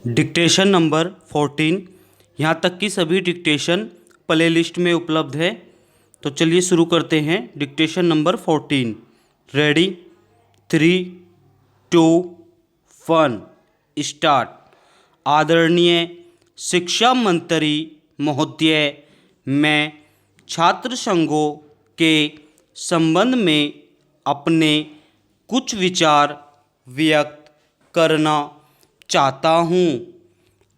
Dictation number 14। यहाँ तक की सभी डिक्टेशन प्ले लिस्ट में उपलब्ध है। तो चलिए शुरू करते हैं। Dictation number 14। Ready, 3, 2, 1 start. आदरणीय शिक्षा मंत्री महोदय, मैं छात्र संघों के संबंध में अपने कुछ विचार व्यक्त करना चाहता हूँ।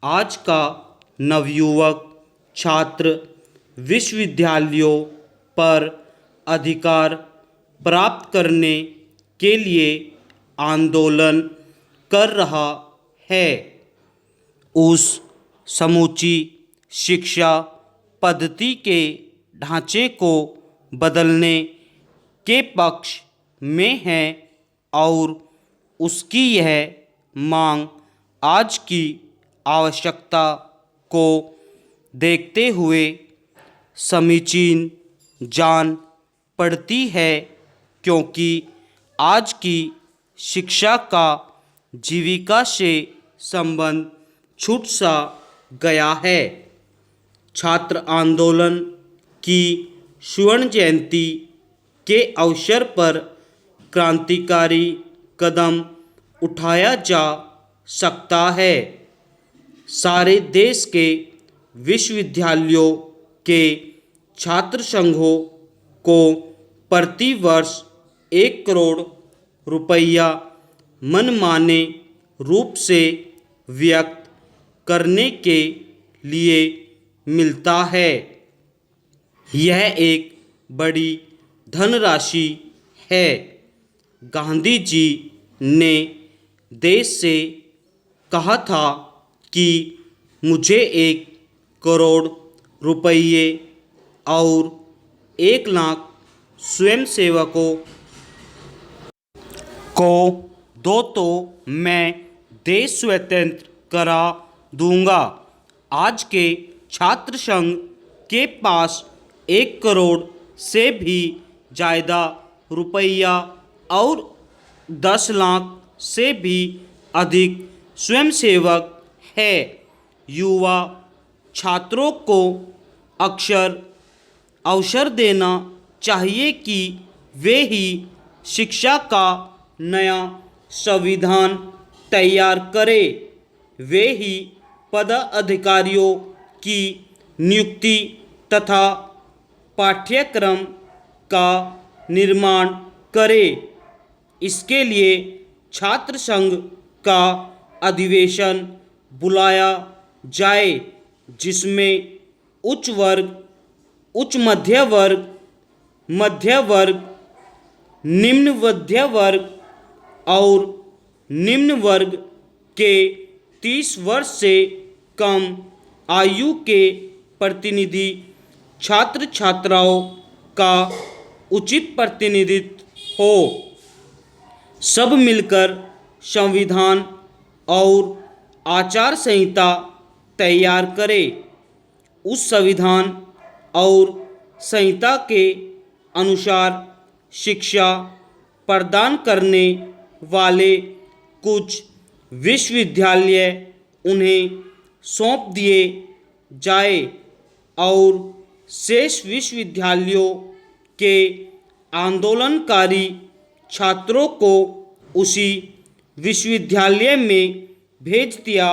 आज का नवयुवक छात्र विश्वविद्यालयों पर अधिकार प्राप्त करने के लिए आंदोलन कर रहा है। उस समूची शिक्षा पद्धति के ढांचे को बदलने के पक्ष में है और उसकी यह मांग आज की आवश्यकता को देखते हुए समीचीन जान पड़ती है, क्योंकि आज की शिक्षा का जीविका से संबंध छूट सा गया है। छात्र आंदोलन की स्वर्ण जयंती के अवसर पर क्रांतिकारी कदम उठाया जा सकता है। सारे देश के विश्वविद्यालयों के छात्र संघों को प्रति वर्ष 1 करोड़ रुपया मनमाने रूप से व्यक्त करने के लिए मिलता है। यह एक बड़ी धनराशि है। गांधी जी ने देश से कहा था कि मुझे 1 करोड़ रुपये और 1 लाख स्वयंसेवकों को दो तो मैं देश स्वतंत्र करा दूंगा। आज के छात्र संघ के पास 1 करोड़ से भी ज़्यादा रुपया और 10 लाख से भी अधिक स्वयंसेवक है। युवा छात्रों को अवसर देना चाहिए कि वे ही शिक्षा का नया संविधान तैयार करें। वे ही पदाधिकारियों की नियुक्ति तथा पाठ्यक्रम का निर्माण करें। इसके लिए छात्र संघ का अधिवेशन बुलाया जाए, जिसमें उच्च वर्ग, उच्च मध्य वर्ग, मध्य वर्ग, निम्न मध्य वर्ग और निम्न वर्ग के 30 वर्ष से कम आयु के प्रतिनिधि छात्र छात्राओं का उचित प्रतिनिधित्व हो। सब मिलकर संविधान और आचार संहिता तैयार करें। उस संविधान और संहिता के अनुसार शिक्षा प्रदान करने वाले कुछ विश्वविद्यालय उन्हें सौंप दिए जाए और शेष विश्वविद्यालयों के आंदोलनकारी छात्रों को उसी विश्वविद्यालय में भेज दिया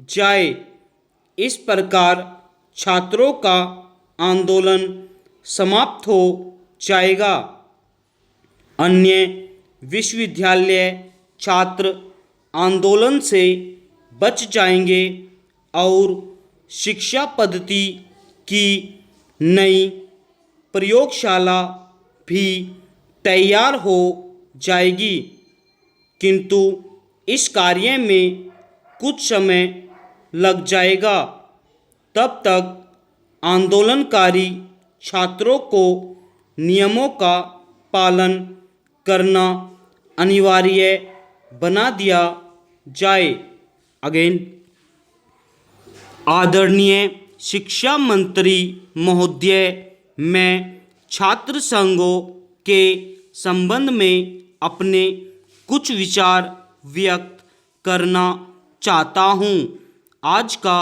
जाए। इस प्रकार छात्रों का आंदोलन समाप्त हो जाएगा। अन्य विश्वविद्यालय छात्र आंदोलन से बच जाएंगे और शिक्षा पद्धति की नई प्रयोगशाला भी तैयार हो जाएगी। किंतु इस कार्य में कुछ समय लग जाएगा। तब तक आंदोलनकारी छात्रों को नियमों का पालन करना अनिवार्य बना दिया जाए। अगेन, आदरणीय शिक्षा मंत्री महोदय, मैं छात्र संघों के संबंध में अपने कुछ विचार व्यक्त करना चाहता हूँ। आज का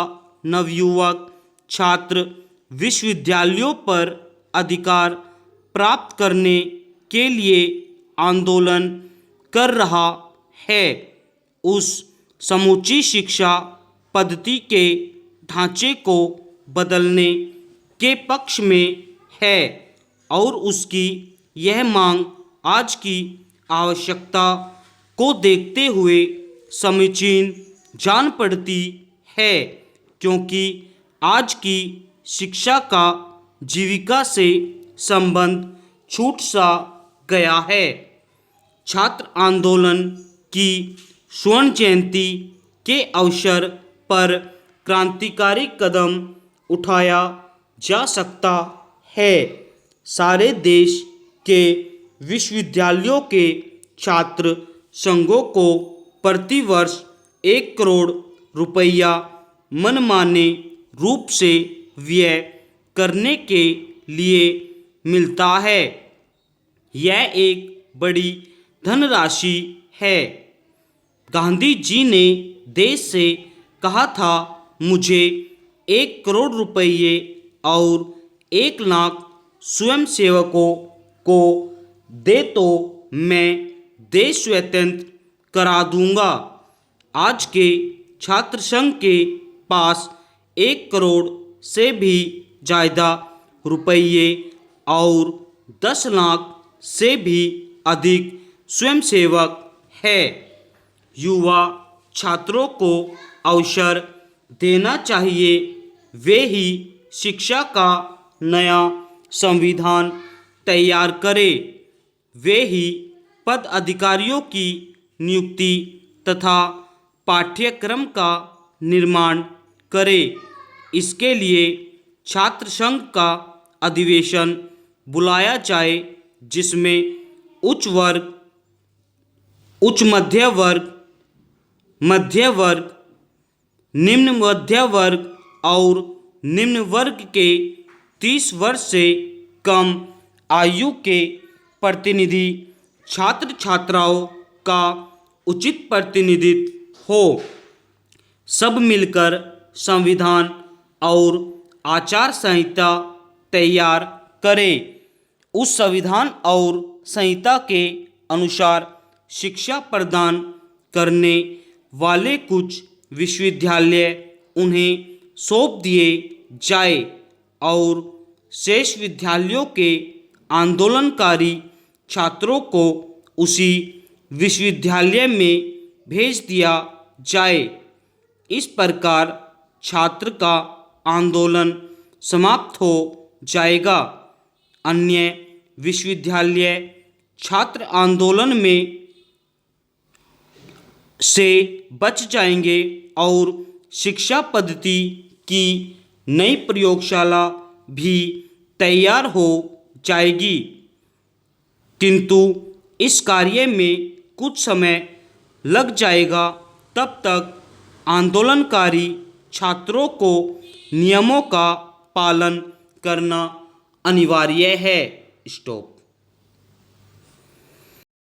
नवयुवक छात्र विश्वविद्यालयों पर अधिकार प्राप्त करने के लिए आंदोलन कर रहा है, उस समूची शिक्षा पद्धति के ढांचे को बदलने के पक्ष में है और उसकी यह मांग आज की आवश्यकता को देखते हुए समीचीन जान पड़ती है, क्योंकि आज की शिक्षा का जीविका से संबंध छूट सा गया है। छात्र आंदोलन की स्वर्ण जयंती के अवसर पर क्रांतिकारी कदम उठाया जा सकता है। सारे देश के विश्वविद्यालयों के छात्र संघों को प्रतिवर्ष 1 करोड़ रुपया मनमाने रूप से व्यय करने के लिए मिलता है। यह एक बड़ी धनराशि है। गांधी जी ने देश से कहा था, मुझे 1 करोड़ रुपये और 1 लाख स्वयंसेवकों को दे तो मैं देश स्वतंत्र करा दूंगा। आज के छात्र संघ के पास 1 करोड़ से भी ज़्यादा रुपये और 10 लाख से भी अधिक स्वयंसेवक है। युवा छात्रों को अवसर देना चाहिए। वे ही शिक्षा का नया संविधान तैयार करें। वे ही पद अधिकारियों की नियुक्ति तथा पाठ्यक्रम का निर्माण करें। इसके लिए छात्र संघ का अधिवेशन बुलाया जाए, जिसमें उच्च वर्ग, उच्च मध्य वर्ग, मध्य वर्ग, निम्न मध्य वर्ग और निम्न वर्ग के 30 वर्ष से कम आयु के प्रतिनिधि छात्र छात्राओं का उचित प्रतिनिधित्व हो। सब मिलकर संविधान और आचार संहिता तैयार करें। उस संविधान और संहिता के अनुसार शिक्षा प्रदान करने वाले कुछ विश्वविद्यालय उन्हें सौंप दिए जाए और शेष विद्यालयों के आंदोलनकारी छात्रों को उसी विश्वविद्यालय में भेज दिया जाए। इस प्रकार छात्र का आंदोलन समाप्त हो जाएगा। अन्य विश्वविद्यालय छात्र आंदोलन में से बच जाएंगे और शिक्षा पद्धति की नई प्रयोगशाला भी तैयार हो जाएगी। किंतु इस कार्य में कुछ समय लग जाएगा। तब तक आंदोलनकारी छात्रों को नियमों का पालन करना अनिवार्य है। स्टॉप।